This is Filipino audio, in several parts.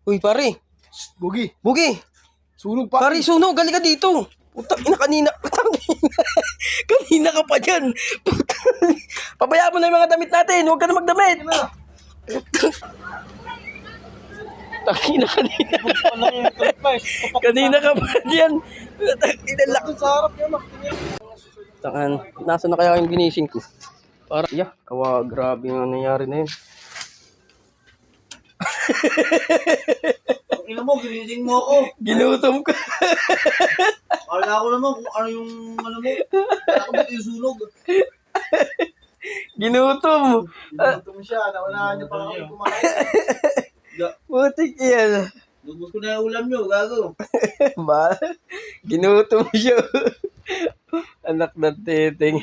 Uy, pare. Bugi, Bugi. sunog pa. Pare, sunog. Gali ka dito. Putang ina, kanina. Kanina ka pa dyan. Putang. Pabayaan mo na yung mga damit natin. Huwag ka na magdamit. Tangina, kanina. Kanina ka pa dyan. Tangina, laki. Sa harap yan, Tangan, nasa na kaya yung ginising ko? Para, grabe yung nangyari na yun. Ina mo, ginising mo ako. Ginutom ko. Kala ko naman kung ano yung ano mo. Kala ko ba't yung sunog. Ginutom. Ginutom siya, naunahan niya pa ako kumain. Putik yan. Lubos ko na yung ulam niyo, gago. Ba? Ginutom siya. Anak ng titing.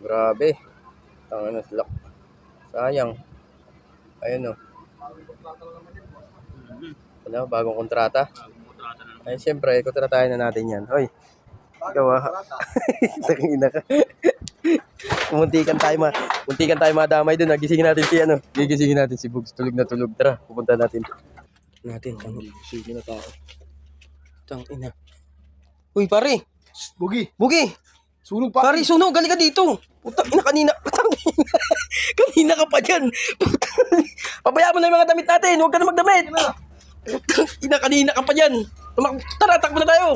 Grabe. Tangan na sila. Sayang. Ayun o. Ano, bagong kontrata? Ay, siyempre, kontratahin na natin yan. Hoy. Ikaw Tangina ka. Muntikan tayo madamay doon. Gisingin natin si ano. Gigisingin natin si Bugs. Tulog na tulog. Tara, pupunta natin. Sige na tao. Tangina. Uy, pare. Bugi, Bugi. sunog pa. Pare, sunog. Gali ka dito. Putang ina, kanina. Kanina ka pa dyan. Putang. Pabayaan mo na yung mga damit natin. Huwag ka na magdamit. Putang ina, kanina ka pa dyan. Tara, takbo na tayo.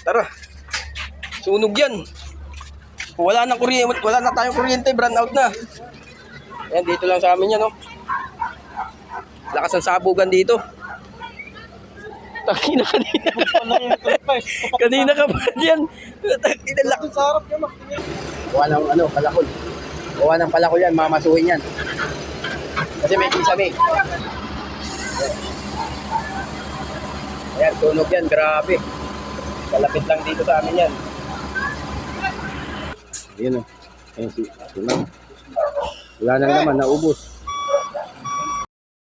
Tara. Sunog yan. Wala na tayong kuryente. Brand out na. Ayan, dito lang sa amin yan, no. Lakas ng sabugan dito. Kanina. Kanina ka pa dyan. Tangina, laki. Sa harap yan, Gawa ng palakol. Gawa ng palakol yan, mamasuhin yan. Kasi may kisame. Ayan, tunog yan, grabe. Kalapit lang dito sa amin yan. Ayan o. Ayan si Ma'am. Wala na naman, naubos.